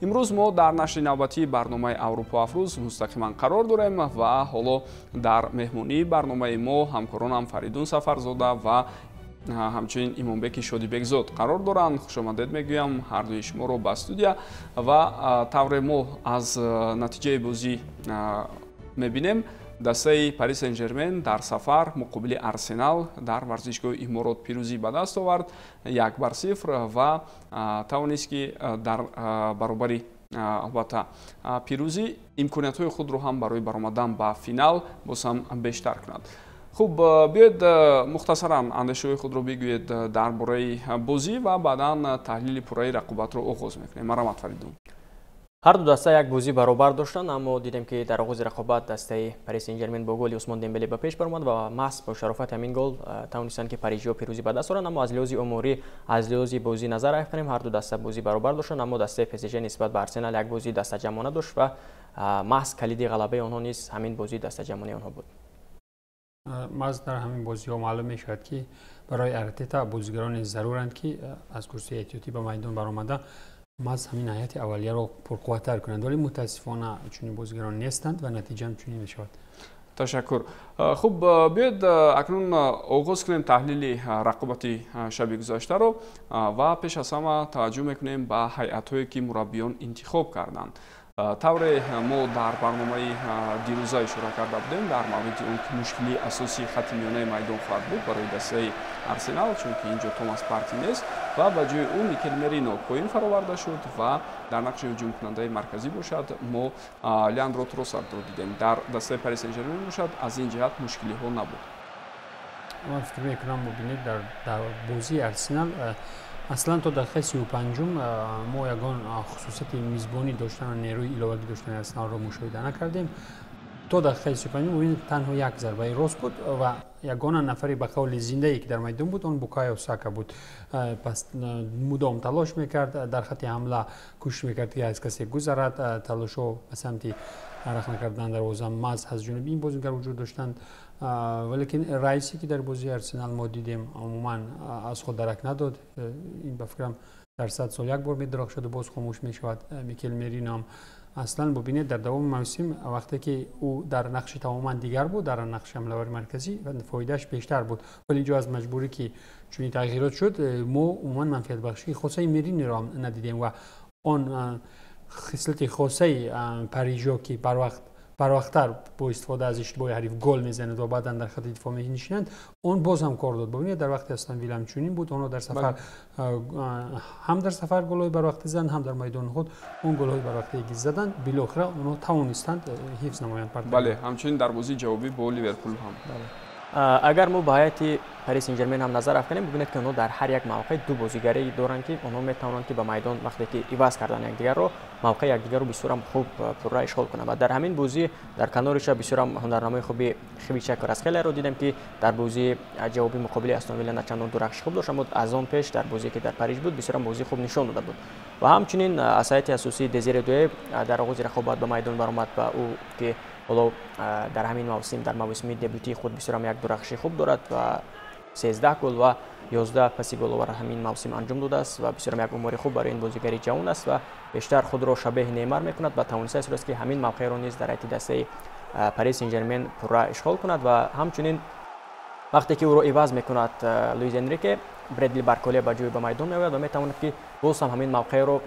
امروز ما در نشر نوبتی برنامه اروپا افروز مستقیما قرار داریم و حالا در مهمونی برنامه ما همکارانم فریدون سفرزاده و همچنین ایمانبک شادیبک زاد قرار دارند. خوش آمدید میگویم هر دوی شما رو به استودیو و طور ما از نتیجه بازی میبینیم. دسته پاریس سن ژرمن در سفر مقابل ارسنال در ورزشگاه امارات پیروزی به دست آورد 1-0 و توانست که در برابر البته پیروزی امکانیت های خود رو هم برای برآمدن به فینال باز هم بیشتر کند. خوب بیاید مختصرا اندیشه خود رو بگویید درباره بازی و بعدا تحلیل پوره رقابت رو آغاز میکنیم. مرحمت فریدون. هر دو دسته یک بازی برابر داشتند، اما دیدیم که در آغاز رقابت دسته پاریس سن ژرمن با گل عثمان دمبله به پیش برآمد و محض با شرافت همین گل توانستند که پاریژیا پیروزی به دست آورند. اما از لحاظ عمری از لحاظ بازی نظر کنیم هر دو دسته بازی برابر داشتند، اما دسته پی اس جی نسبت به ارسنال یک بازی دسته جمعانه داشت و محض کلیدی غلبه آنها نیز همین بازی دسته جمعانه آنها بود. محض در همین بازی ها معلوم می شود که برای ارتتا بازیگران ضرورند که از کرسی احتیاطی به میدان برآمده محض همین هیئت اولیه رو پرقوت‌تر کنند، ولی متاسفانه چنین بازیگران نیستند و نتیجه هم چنین میشود. تشکر. خوب بیاید اکنون آغاز کنیم تحلیل رقابت شب گذشته رو و پیش از همه توجه میکنیم به هیئت‌هایی که مربیان انتخاب کردند. طور ما در برنامه دیروزه اشاره کرده بودیم در مورد اون که مشکلی اساسی خط میانه میدان خواهد بود برای دسته ارسنال، چون که اینجا توماس پارتی نیست و به جای اون میکل مرینو کوین فرآورده شد و در نقش هجوم کننده مرکزی باشد ما لیاندرو تروسارد رو دیدیم. در دسته پاریس سن ژرمن باشد از این جهت مشکلی ها نبود. من فکر میکنم ببینید در بازی ارسنال اصلا تا دقیقه 35 ما یگان خصوصیت میزبانی داشتن و نیروی ایلاوگی داشتن ارسنال رو مشاهده نکردیم. تا دقیقه 35 ببینید تنها یک ضربه راست بود و یگان نفری به قول زنده ای که در میدان بود اون بوکایو ساکا بود. پس مدام تلاش میکرد در خط حمله کوشش میکرد که از کسی گذرد، تلاشو به سمت رخ نکردن دروازه محض از جانب این بازیگر وجود داشتند، ولیکن رئیسی که در بازی ارسنال ما دیدیم عموما از خود درک نداد. این به فکرم در 100 سال یک بار میدرخشد و باز خاموش میشود. میکل مرینو هم اصلا ببینید در دوام موسم وقتی که او در نقش تماما دیگر بود، در نقش حمله‌ور مرکزی و فایدهش بیشتر بود، ولی اینجا از مجبوری که چون تغییرات شد ما عموما منفعت بخشی خاصه مرینو را ندیدیم و آن خصلت خاصه پاریژیا که بر وقت‌تر با استفاده از اشتباه حریف گل میزند و بعدا در خط دفاع می‌نشینند، اون باز هم کار داد. ببینید در وقت استون ویلا چنین بود، اونها در سفر هم در سفر گل‌های بر وقت زدند، هم در میدان خود اون گل‌های بر وقت زدند، بالاخره اونها توانستند حفظ نمایند. بله، همچنین در بازی جوابی با لیورپول هم. بله. اگر ما به هیئت پاریس سن ژرمن هم نظر افکنیم ببینید که اونها در هر یک موقع دو بازیگری دارند که اونها میتوانند که به میدان وقتی که عوض کردن یکدیگر رو موقع یکدیگر رو بسیار خوب پررا اشغال کنند و در همین بازی در کنارش بسیار هنرنمای خوبی خیویچ کاراسخلا رو دیدیم که در بازی جوابی مقابل استون ویلا چندان درخش خوب داشت، اما از آن پیش در بازی که در پاریس بود بسیار بازی خوب نشان داده بود و همچنین از هیئت اساسی دزیر دوی در آغاز رقابت به میدان برآمد و او که حالا در همین موسم در موسم دبیوتی خود بسیار یک درخشی خوب دارد و 13 گل و 11 پاس گل در همین موسم انجام داده است و بسیار یک عمر خوب برای این بازیگر جوان است و بیشتر خود را شبیه نیمار میکند و توانسته است که همین موقع را نیز در هیئت دسته پاریس سن ژرمن پررا اشغال کند و همچنین وقتی که او را عوض میکند لوئیس انریکه برادلی بارکولی به جای به میدان میآید و میتواند که باز هم همین موقع را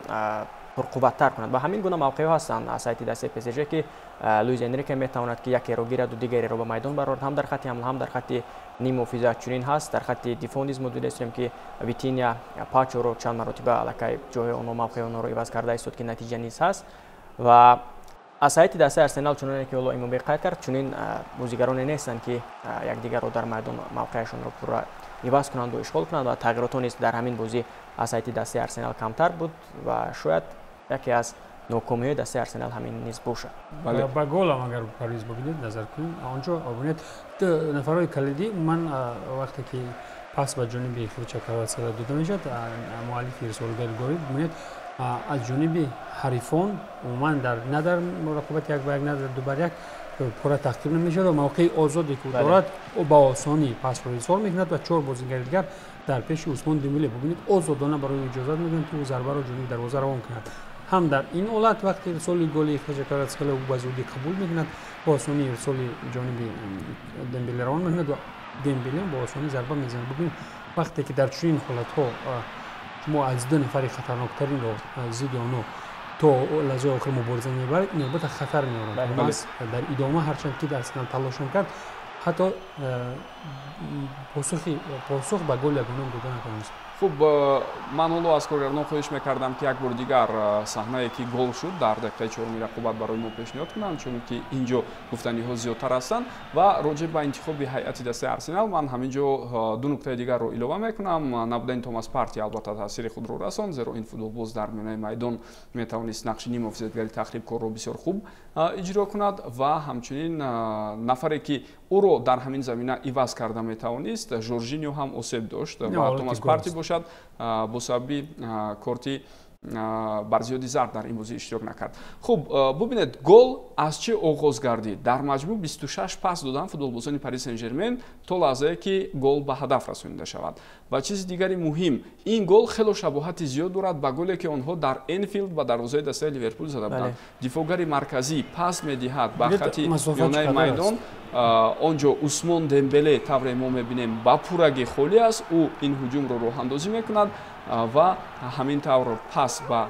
پرقوت‌تر کند و همین گونه موقع‌ها هستند از هیئت دسته پی اس جی که لوئیس انریکه میتواند که یکی رو گیرد و دیگری رو به میدان برآورد، هم در خط حمله هم در خط نیم مفیزا چنین هست. در خط دفاع نیز موجود است که ویتینیا پاچو رو چند مرتبه الکی جای اون موقع اون رو عوض کرده است که نتیجه نیز هست و از هیئت دسته ارسنال چنانه که اولو ایمون قید کرد چنین بازیگرانی نیستند که یکدیگر رو در میدان موقعشون رو پورا عوض کنند و اشغال کنند و تغییرات نیز در همین بازی از هیئت دسته ارسنال کمتر بود و شاید یکی از ناکامی دسته ارسنال همین نیز باشد. بله. با گل هم اگر پاریس ببینید نظر کنید آنجا ببینید نفرای کلیدی من وقتی که پاس به جانب خیویچ کاراسخلا داده میشد مؤلف ارسالگر گوید ببینید از جانب حریفان عموما نه در رقابت یک به یک نه در دو بر یک پورا تحقیر نمیشد و موقع آزادی که دارد او با آسانی پاس رو ارسال میکند و 4 بازیگر دیگر در پیش عثمان دمبله ببینید آزادانه برای اجازه میدن که او ضربه رو جلوی دروازه روان کند. هم در این حالت وقتی ارسال گلی کواراtskhlia او بازودی قبول میکند با آسانی ارسال جانبی دمبله روان میکند و دمبله با آسانی ضربه میزنه. ببین وقتی که در چنین حالت ها ما از دو نفر خطرناکترین رو زید اونو تو لحظه آخر مبارزه میبرد این البته خطر میاره. در ادامه هرچند که ارسنال تلاش کرد حتی پاسخ به گل یگانه داده نتونست. خب من حالا از کارگردان خواهش میکردم که یک بار دیگر صحنه که گل شد در دقیقه 4 رقابت برای ما پیشنهاد کنند چون که اینجا گفتنی ها زیادتر هستند و راجع به انتخاب هیئت دسته ارسنال من همینجا دو نکته دیگر رو اضافه میکنم. نبودن توماس پارتی البته تاثیر خود رو رساند زیرا این فوتبالباز در میانه میدان میتوانست نقش نیم محافظتگری تخریب کار رو بسیار خوب اجرا کند و همچنین نفری که او رو در همین زمینه عوض کرده میتوانست ژورژینیو هم اسیب داشت و توماس پارتی باشد با سبب کارتی بر زیادی ضرب در این بازی اشتراک نکرد. خب ببینید گل از چه آغاز گردید؟ در مجموع 26 پاس دادن فوتبالبازان پاریس سن ژرمن تا لحظه‌ای که گل به هدف رسانیده شود. و چیز دیگری مهم این گل خیلی شباهت زیاد دارد به گلی که آنها در انفیلد و دروازه دسته لیورپول زده بودند. دفاعگر مرکزی پاس می‌دهد به خط میانه میدان آنجا عثمان دمبله طور ما می‌بینیم با پورگی خالی است او این هجوم رو راه اندازی می‌کند و همین طور پاس با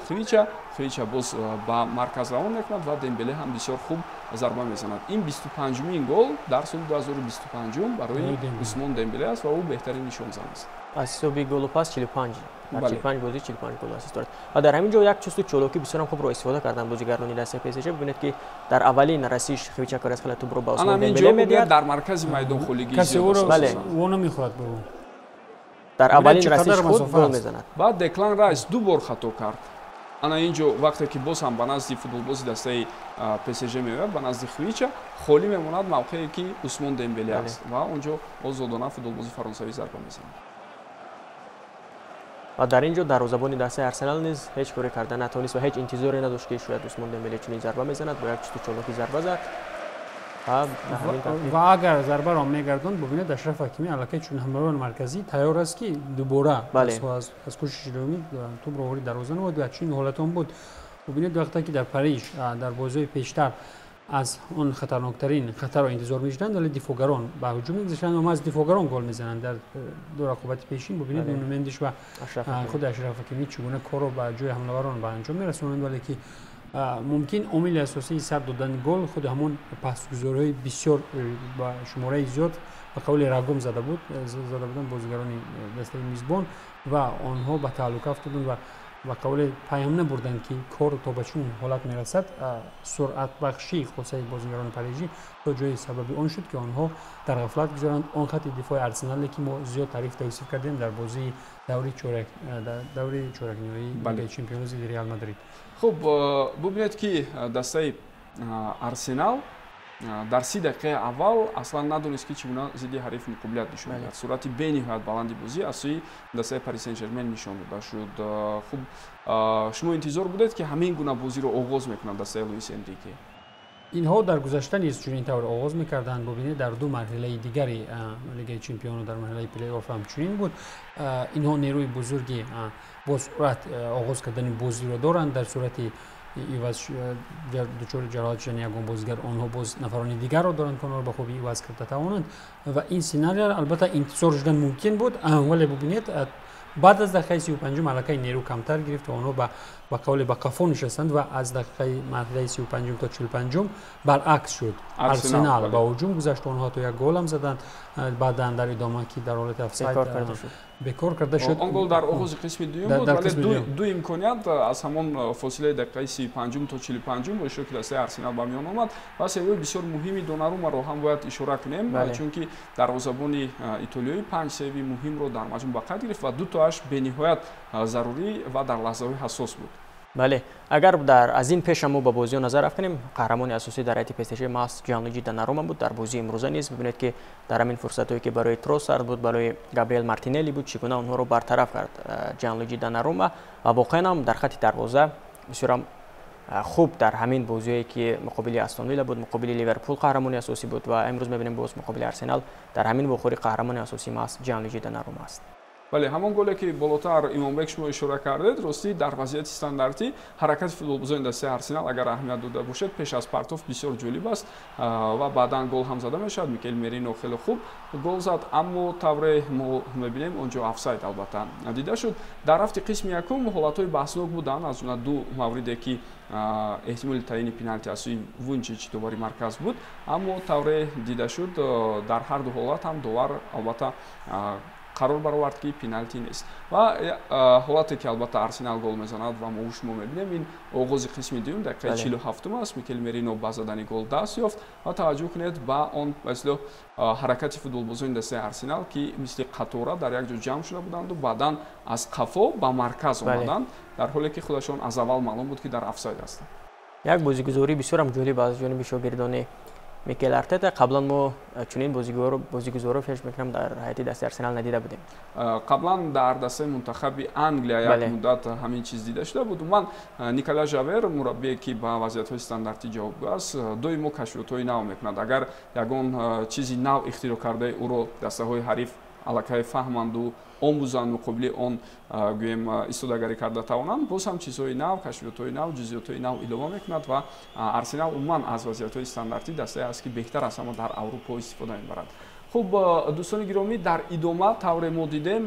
خریچا باز با مرکز روان میکند و دمبله هم بسیار خوب ضربه میزند. این 25مین گل در سال 2025 برای عثمان دمبله است و او بهترین نشانزن است. اسیبی گل و پاس 45 در 45 بازی 45 گل اسیست دارد. و در همین جا یک چیز چولوکی بسیار خوب رو استفاده کردن بازیگران دسته پی اس جی. ببینید که در اولین رسیش خویچا کواراtskhlia توپ رو با عثمان دمبله میدهد در مرکز میدان خالیگی کسی او رو اون نمیخورد برو در اولین رسیش خود گل میزند. بعد دکلان رایس دو بار خطا کرد. انا اینجا وقتی که باز هم به نزد فوتبالباز دسته پی اس جی میاد به نزد خویچا خالی میموند موقعی که عثمان دمبله است و اونجا آزادانه فوتبالباز فرانسوی ضربه میزند. و در اینجا دروازه‌بان دسته ارسنال نیز هیچ کاری کردن نتونست و هیچ انتظاری نداشت که شاید عثمان دمبله چنین ضربه میزند. با یک چوت چالوکی ضربه زد و اگر ضربه را میگرداند ببینید اشرف حکیمی الکی چون حمله‌ور مرکزی تیار است که دوباره از کوشش دومی توپ رو وارد دروازه نمود و چنین حالت هم بود. ببینید وقتی که در پاریس در بازی پیشتر از اون خطرناکترین خطر را انتظار می‌کردند ولی دفاعگران به هجوم می‌گذاشتند و از دفاعگران گل می‌زنند. در دو رقابت پیشین ببینید نمایندش و خود اشرف حکیمی چگونه کار رو به جای حمله‌وران به انجام می‌رسونند ولی که ممکن عامل اساسی سر دادن گل خود همون پاسگزاری بسیار با شماره زیاد به قول راگوم زده بودن بازیگران دسته میزبان و آنها به تعلق افتادند و قول پیام نبردند که کار تا به چون حالت میرسد سرعت بخشی خصوصی بازیگران پاریسی تا جای سبب آن شد که آنها در غفلت گذارند آن خط دفاع ارسنال که ما زیاد تعریف توصیف کردیم در بازی دوره چهارک نهایی لیگ چمپیونز ریال مادرید. خب ببینید که دسته ارسنال در 30 دقیقه اول اصلا ندونست که چگونه ضد حریف مقابلت نشون بدهد. صورت بین‌نهایت بلندی بازی از سوی دسته پاریس سن ژرمن نشان داده شد. خب شما انتظار بودید که همین گونه بازی رو آغاز میکنند دسته لوئیس انریکه؟ اینها در گذشته نیز چنین طور آغاز میکردند. ببینید در دو مرحله دیگری لیگ چمپیونان در مرحله پلی آف هم چنین بود. اینها نیروی بزرگی با سرعت آغاز کردن بازی رو دارند. در صورتی ایواز دچار جراحت شدن یگان بازیگر آنها باز نفران دیگر رو دارند که آنها به خوبی ایواز کرده توانند و این سیناریو البته انتظار شدن ممکن بود ولی ببینید بعد از دقیقه 35 ملکه نیرو کمتر گرفت و آنها با قول به قفا نشستند و از دقیقه مرحله 35 تا 45 برعکس شد. ارسنال با هجوم گذشت آنها تو یک گل هم زدند بعدا در ادامه که در حالت افساید بکار کرده شد. آن گل در آغاز قسم دوم بود ولی دو امکانیت از همان فاصله دقیقه 35 تا 45 با شکل دسته ارسنال به میان آمد و سری بسیار مهمی دوناروما رو هم باید اشاره کنیم چون که دروازه‌بان ایتالیایی 5 سیو مهم رو در مجموع به قد گرفت و دو تاش به نهایت ضروری و در لحظه‌های حساس بود. بله اگر در از این پیش ما با بازی نظر افکنیم قهرمان اساسی در هیئت پی اس جی ماس جیانلویجی دوناروما بود. در بازی امروزه نیز ببینید که در همین فرصتایی که برای تروسارد بود برای گابریل مارتینلی بود چگونه اونها رو برطرف کرد جیانلویجی دوناروما و واقعا هم در خط دروازه بسیار خوب در همین بازیایی که مقابل استون ویلا بود مقابل لیورپول قهرمان اساسی بود و امروز می‌بینیم باز مقابل ارسنال در همین بخوری قهرمان اساسی ماس جیانلویجی دوناروما است. ولی همون گلی که بالاتر ایمانبک شما اشاره کردید راستی در وضعیت استانداردی حرکت فوتبالبازان دسته آرسنال اگر اهمیت داده باشد پیش از پرتوف بسیار جالب است و بعدا گل هم زده میشد. میکل مرینو خیلی خوب گل زد اما طور ما میبینیم اونجا آفساید البته دیده شد. در هفته قسم یکم حالت‌های بحثناک بودن از اون دو موردی که احتمال تعیین پنالتی از سوی وونچیچ دوباره مرکز بود اما طور دیده شد در هر دو حالت هم داور البته قرار برآورد که پنالتی نیست و حالتی که البته آرسنال گل میزند و ما شما میبینیم این آغاز قسم دوم دقیقه 47 است. میکل مرینو با زدن گل دست یافت و توجه کنید با اون مثل حرکت فوتبالبازان دسته آرسنال که مثل قطوره در یک جا جمع شده بودند و بعداً از قفا به مرکز آمدند در حالی که خودشان از اول معلوم بود که در آفساید هستند. یک بازیگزاری بسیار هم جالب از جانب شاگردان میکل ارتتا. قبلا ما چنین بازیگزار فکر میکنم در هیئت دسته آرسنال ندیده بودیم. قبلا در دسته منتخب انگلیا یک مدت همین چیز دیده شده بود. من نیکولا ژاور مربی که با وضعیت استانداردی جوابگو است دویمو کشفیات‌های نو میکند. اگر یگان چیزی نو اختراع کرده او رو دسته های حریف аллакай фаҳманду омӯзанд муқобили он гӯем истодагарӣ карда тавонанд боз ҳам чизҳои нав кашфиётҳои нав ҷузъиётҳои нав илова мекунад ва арсенал умуман аз вазъиятҳои стандартӣ дастае аст ки беҳтар аз ҳама дар аврупо истифода мебарад. хуб дӯстони гиромӣ дар идома тавре мо дидем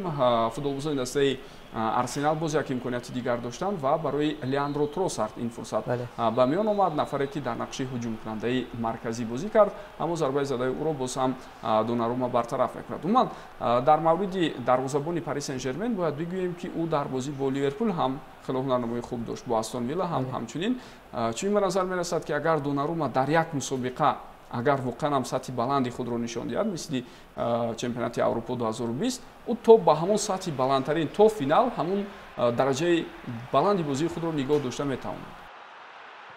футболбозони дастаи арсенал боз як имконияти дигар доштанд ва барои леандро тросард ин фурсат ба миён омад, нафаре ки дар нақши ҳуҷумкунандаи марказӣ бозӣ кард, аммо зарбаи задаи ӯро боз ҳам донарума бартараф мекунад. умуман дар мавриди дарвозабони Пари Сен-Жермен бояд бигӯем ки ӯ дар бозӣ бо Ливерпул ҳам хело ҳунарнамои хуб дошт, бо Астон Вилла ҳам ҳамчунин. чунин ба назар мерасад ки агар донарума дар як мусобиқа агар воқеан ҳам сатҳи баланди худро нишон диҳад мисли чемпионати Аврупо 2020 ӯ то ба ҳамон сатҳи баландтарин то финал ҳамон дараҷаи баланди бозии худро нигоҳ дошта метавонад.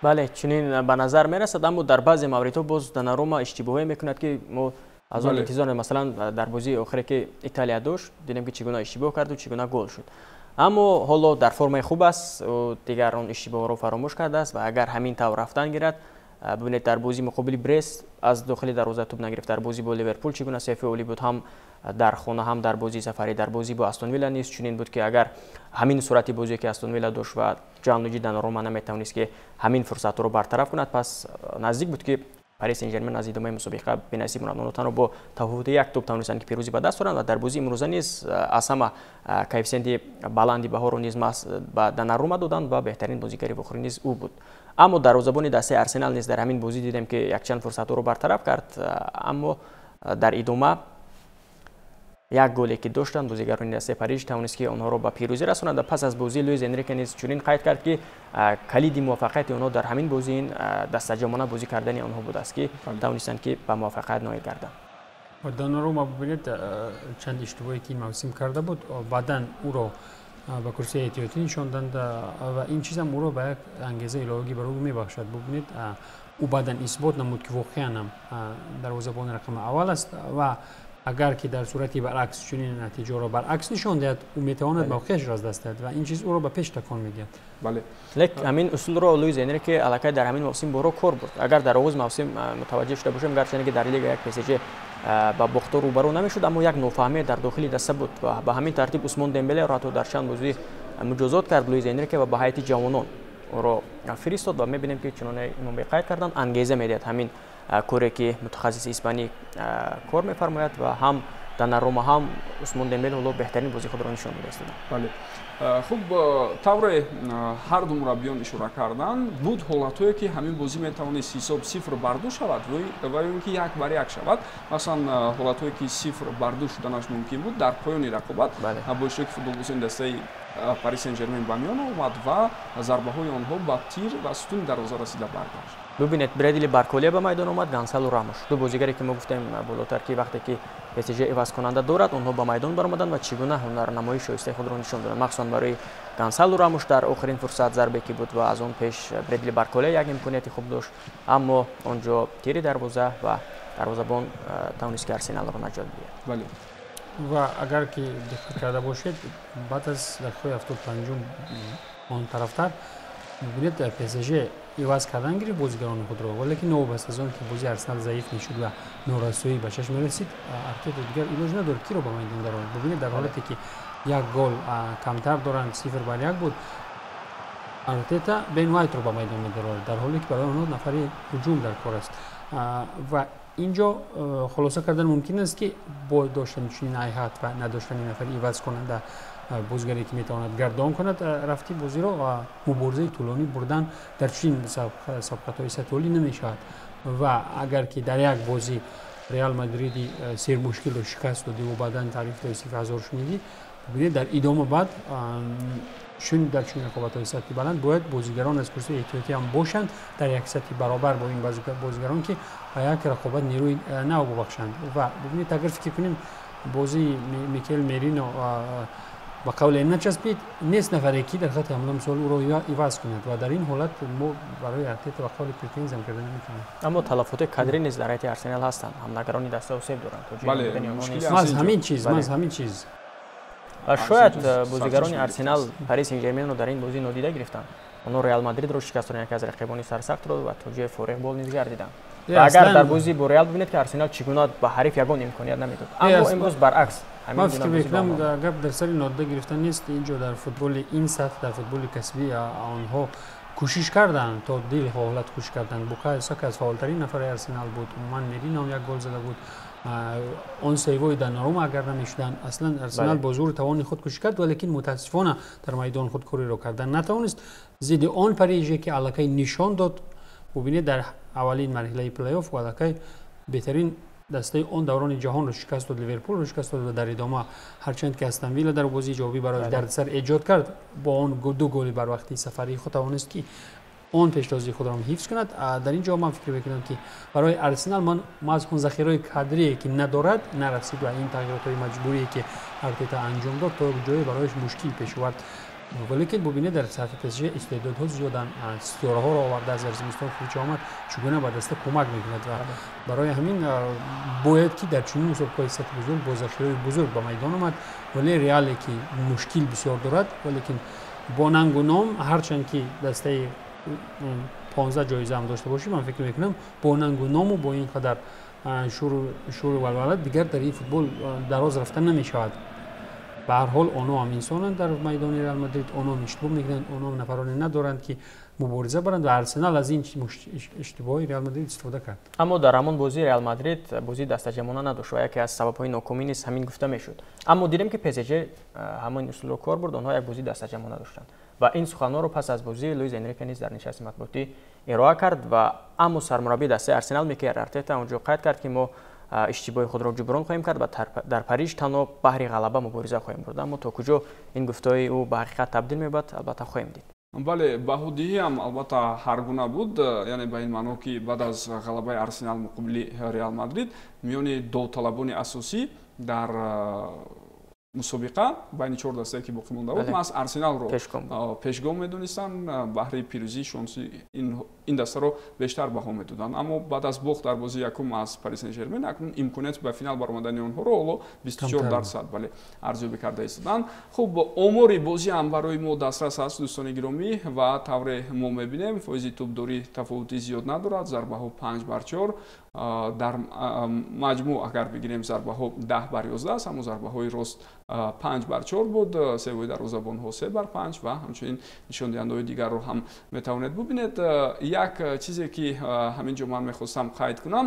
бале чунин ба назар мерасад, аммо дар баъзе мавридҳо боз донарума иштибоҳе мекунад ки мо аз он интизор масалан дар бозии охире ки Италия дошт дидем ки чӣ гуна иштибоҳ карду чӣ гуна гол шуд. аммо ҳоло дар формаи хуб аст, дигар он иштибоҳро фаромӯш кардааст ва агар ҳамин тавр рафтан гирад, бибинед дар бозии муқобили Брест аз дохили дарвоза тӯб нагирифт, дар бозӣ бо Ливерпул чӣ гуна сейфи олӣ буд, ҳам дар хона ҳам дар бозии сафарӣ, дар бозӣ бо Астон Вилла низ чунин буд ки агар ҳамин сурати бозие ки Астон Вилла дошт ва Ҷанлуиҷи Донарума наметавонист ки ҳамин фурсатҳоро бартараф кунад, пас наздик буд ки Пари Сен-Жермен аз идомаи мусобиқа бенасиб монад. онҳо танҳо бо тафовути як тӯб тавонистанд ки пирӯзӣ ба даст оранд ва дар бозии имрӯза низ аз ҳама коэффициенти баланди баҳоро низ ба Донарума доданд ва беҳтарин бозигари вохӯрӣ низ ӯ буд. аммо дарвозабони дастаи Арсенал низ дар ҳамин бозӣ дидем ки якчанд фурсатҳоро бартараф кард, аммо дар идома як голе ки доштанд бозигарони дастаи Париж тавонист ки онҳоро ба пирӯзӣ расонад. пас аз бозӣ Луис Энрике низ чунин қайд кард ки калиди муваффақияти онҳо дар ҳамин бозӣ ин дастаҷамона бозӣ кардани онҳо будааст ки тавонистанд ки ба муваффақият ноил гарданд. Донарума бубинед чанд иштибоҳе ки ин мавсим карда буд, баъдан ӯро ба курсии эҳтиётӣ нишонданд ва ин чизам ӯро ба як ангеза иловагӣ барои ӯ мебахшад. бубинед ӯ баъдан исбот намуд ки воқеан дарвозабони рақами аввал аст ва агар ки дар сурати баръакс чунин натиҷаро баръакс нишон диҳад, ӯ метавонад мавқеашро аз даст диҳад ва ин чиз ӯро ба пеш такон медиҳад. лек ҳамин усулро Луис Энрике аллакай дар ҳамин мавсим боро кор бурд. агар дар оғози мавсим мутаваҷҷеҳ шуда бошем, гарчанде ки дар лига як ПСЖ ба бохтор рӯбарӯ намешуд, аммо як нофаҳмие дар дохили даста буд ва ба ҳамин тартиб Усмон Дембелеро ҳатто дар чанд бозӣ муҷозот кард Луис Энрике ва ба ҳайати ҷавонон ӯро фиристод ва мебинем ки чуноне имон қайд карданд ангеза медиҳад ҳамин коре ки мутахассиси испанӣ кор мефармояд ва ҳам Донарума ҳам Усмон Дембеле ҳоло беҳтарин бозии худро нишон доданд. хуб тавре ҳар ду мураббиён ишора карданд, буд ҳолатҳое ки ҳамин бозӣ метавонист ҳисоб 0-2 шавад ва ин ки 1-1 шавад. масалан ҳолатҳое ки 0-2 шуданаш мумкин буд дар поёни рақобат бо иштироки футболбозони дастаи Пари Сен-Жермен ба миён омад ва зарбаҳои онҳо ба тир ва сутуни дарвоза расида баргашт. бубинед Брэдли Барколе ба майдон омад, Гонсало Рамош, ду бозигаре ки мо гуфтем болотар ки вақте ки ПСЖ ивазкунанда дорад, онҳо ба майдон баромаданд ва чӣ гуна ҳунарнамоии шоистаи худро нишон доданд. махсусан барои Гонсало Рамош дар охирин фурсат зарбе ки буд ва аз он пеш Брэдли Барколе як имконияти хуб дошт, аммо онҷо тири дарвоза ва дарвозабон тавонист ки Арсеналро наҷот диҳад. ва агар ки диққат карда бошед, баъд аз дақиқаи 75 он тарафтар мебинед ПСЖ иваз кардан гирифт бозигарони худро, вале ки новобаста аз он ки бозии Арсенал заиф мешуд ва норасоӣ ба чашм мерасид, Артета дигар илоҷ надорад киро ба майдон даронад. бубинед дар ҳолате ки یک گل کمتر دارند 0-1 بود. ارتتا بین وایت رو به میدان می‌آورد در حالی که برای آنها نفر هجوم در کار است و اینجا خلاصه کردن ممکن است که با داشتن چنین هیئت و نداشتن نفر عوض کننده بازیگری که میتواند گردان کند رفتی بازی رو و مبارزه طولانی بردن در چنین سابقه‌های سطحی نمی‌شود و اگر که در یک بازی ریال مادریدی سیر مشکل و شکست داده و بعداً تعریف 30,000 شنیدی ببینید در ادامه بعد چون در چنین رقابت‌های سطحی بلند باید بازیگران از کرسی احتیاطی هم باشند در یک سطح برابر با این بازیگران که یک رقابت نیروی نو ببخشند و ببینید اگر فکر کنیم بازی میکل مرینا با قول این نچسبید نیست نفری که در خط حمله مثال او را عوض کند و در این حالت ما برای ارتتا و قول پرتینز هم کردن نمی‌تونیم. اما تلفات کادری نیز در حیات ارسنال هستند هم نگرانی دسته و سیو دارند بله مشکلی از همین چیز شاید بازیگران ارسنال پاریس سن ژرمن رو در این بازی نادیده گرفتند. آنها ریال مادرید رو شکست دادند، یکی از رقیبان سرسخت رو و توجیه فارغ بال نیز گردیدند. و اگر در بازی با ریال ببینید که ارسنال چگونه به حریف یگان امکانیت نمیداد، اما امروز برعکس من فکر می‌کنم گپ در سر نادیده گرفتن نیست. اینجا در فوتبال این سطح در فوتبال کسبی آنها کوشش کردند تا دل حالت کوشش کردند. بوکایو ساکا از فعال‌ترین نفر ارسنال بود، من مرینا یک گل زده بود، اون سیوی دناروما اگر نمیشدن اصلا ارسنال با زور توان خود کوشش کرد ولی متاسفانه در میدان خود کاری رو کردن نتوانست. ضد آن پریجی که الکی نشان داد ببینید در اولین مرحله پلی آف الکی بهترین دسته اون دوران جهان رو شکست داد، لیورپول رو شکست داد و در ادامه هرچند که استون ویلا در بازی جوابی برای دردسر ایجاد کرد با اون دو گل بر وقتی سفری خود توانست که اون پیشتازی خود را حفظ کند. در اینجا من فکر می‌کنم که برای ارسنال ما از اون ذخیره کادری که ندارد نرسید و این تغییرات مجبوری که ارتتا انجام داد تا جایی برایش مشکل پیش آورد. ولی که ببینید در صفحه پس‌جی استعدادها زیادن، ستاره‌ها را آورده از زمستان خروج آمد چگونه به دست کمک می‌کند و برای همین باید که در چنین مسابقه‌های سطح بزرگ با ذخیره بزرگ به میدان آمد. ولی ریال که مشکل بسیار دارد ولی که با ننگ و نام هرچند که دسته 15 جایزه هم داشته باشیم من فکر میکنم با ننگ و نام و با این قدر شور و ولولت دیگر در این فوتبال دراز رفتن نمیشود. به هر حال آنها هم انسانند در میدان ریال مادرید، آنها اشتباه میکنند، آنها نفرانی ندارند که مبارزه برند و ارسنال از این اشتباهی ریال مادرید استفاده کرد. اما در همون بازی ریال مادرید بازی دستجمعانه نداشت و یکی از سبب‌های ناکامی نیز همین گفته میشد. اما دیدیم که PSG همون اصول کار برد، آنها یک بازی دستجمعانه داشتند و این سخنان رو پس از بازی لوئیس انریکه نیز در نشست مطبوعاتی ارائه کرد و اما سرمربی دسته ارسنال میکل ارتتا اونجا قید کرد که ما اشتباه خود را جبران خواهیم کرد و در پاریس تنها بهر غلبه مبارزه خواهیم برد. اما تا کجا این گفته‌های او به حقیقت تبدیل می‌شود البته خواهیم دید. بله баҳудиҳӣ ҳам албатта ҳар гуна буд, яъне ба ин маъно ки баъд аз ғалабаи арсенал муқобили реал мадрид миёни довталабони асосӣ дар мусобиқа байни чор дастае ки боқӣ монда буд, ман аз арсеналро пешгом медонистам, баҳри пирӯзии шонси ин дастаро бештар баҳо медоданд. аммо баъд аз бохт дар бозии якум аз Paris Saint-Germain акнун имконияти ба финал баромадани онҳоро ҳоло 24% бале арзёбӣ карда истоданд. хуб омори бозӣ ҳам барои мо дастрас аст дӯстони гиромӣ ва тавре мо мебинем фоизи тӯбдорӣ тафовути зиёд надорад, зарбаҳо 5/4 дар маҷмӯъ агар бигирем зарбаҳо 10/11 аст, аммо зарбаҳои рост 5/4 буд, севои дарвозабонҳо 3/5 ва ҳамчунин нишондиҳандаҳои дигарро ҳам метавонед бубинед. як чизе ки ҳаминҷо ман мехостам қайд кунам,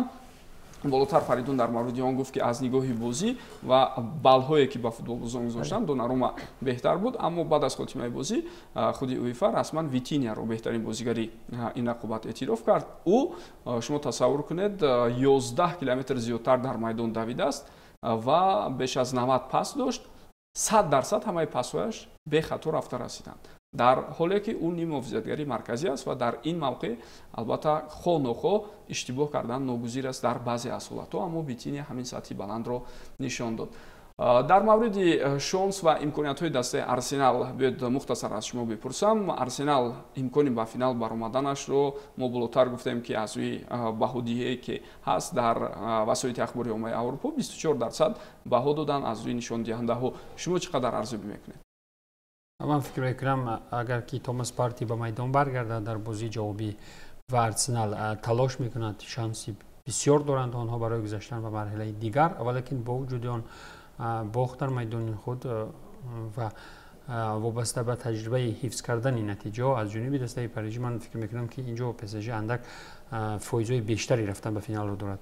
болотар Фаридун дар мавриди он гуфт ки аз нигоҳи бозӣ ва баллҳое ки ба футболбозон гузоштанд Донарума беҳтар буд, аммо баъд аз хотимаи бозӣ худи УЕФА расман Витиньяро беҳтарин бозигари ин рақобат эътироф кард. ӯ шумо тасаввур кунед 11 километр зиёдтар дар майдон давидааст ва беш аз 90 пас дошт, 100% ҳамаи пасҳояш бехато рафта расиданд. дар ҳоле ки ӯ ним муҳофизатгари марказӣ аст ва дар ин мавқеъ албатта хо нохо иштибоҳ кардан ногузир аст дар баъзе аз ҳолатҳо, аммо Витинья ҳамин сатҳи баландро нишон дод. дар мавриди шонс ва имкониятҳои дастаи Арсенал бояд мухтасар аз шумо бипурсам. Арсенал имкони ба финал баромаданашро мо болотар гуфтем ки аз рӯи баҳодиҳие ки ҳаст дар васоити ахбори оммаи Аврупо 24% баҳо додан аз рӯи нишондиҳандаҳо. шумо чӣ қадар арзёбӣ мекунед? من فکر میکنم اگر که توماس پارتی به میدان برگردد در بازی جوابی و ارسنال تلاش میکند شانسی بسیار دارند آنها برای گذشتن به مرحله دیگر، ولیکن با وجود آن باخت در میدان خود و وابسته به تجربه حفظ کردن نتیجه از جانب دسته پاریژی من فکر میکنم که اینجا پی اس جی اندک فایزهای بیشتری رفتن به فینال رو دارد.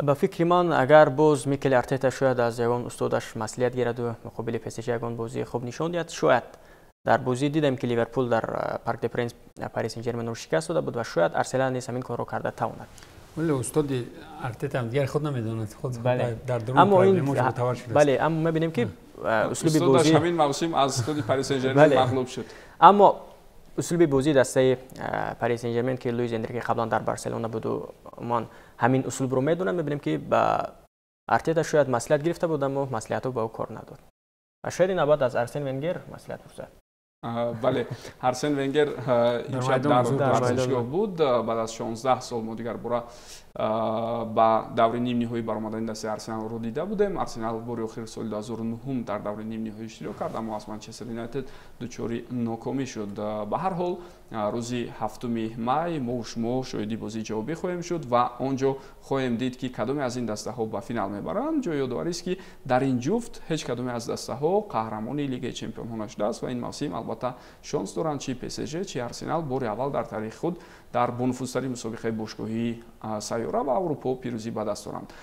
به فکر من اگر باز میکل ارتتا شاید از یگان استادش مسئولیت گیرد و مقابل پی اس جی یگان بازی خوب نشان دهد، شاید در بازی دیدیم که لیورپول در پارک د پرنس پاریس سن ژرمن رو شکست داده بود و شاید ارسنال نیز همین کار رو کرده تواند. ولی استاد ارتتا هم دیگر خود نمیداند، خود بله. در درون پرابلمش متوجه شده. بله، اما میبینیم که اسلوب بازی همین موسم از خود پاریس سن ژرمن مغلوب شد. اما اسلوب بازی دسته پاریس سن ژرمن که لوئیس انریکه قبلا در بارسلونا بود و من همین اسلوب رو میدونم، میبینیم که با ارتتا شاید مصلحت گرفته بود اما مصلحت رو با او کار نداد و شاید این بعد از ارسن ونگر مصلحت پرسید. بله، ارسن ونگر امشب در ورزشگاه بود. بعد از 16 سال ما دیگر برا با دور نیم نهایی برآمدن دست ارسنال رو دیده بودیم. ارسنال بار آخر سال 2009 در دور نیم نهایی اشتراک کرد اما از منچستر یونایتد دچار ناکامی شد. به هر حال روزی 7 می ما شما شاهدی بازی جوابی خواهیم شد و آنجا خواهیم دید که کدام از این دسته ها به فینال میبرند. جای یادآوری است که در این جفت هیچ کدام از دسته ها قهرمان لیگ چمپیون ها نشده است و این موسم البته شانس دارند چی پی اس جی چی ارسنال بار اول در تاریخ خود در بونفوسری مسابقه باشگاهی سیاره و اروپا پیروزی به دست دارند.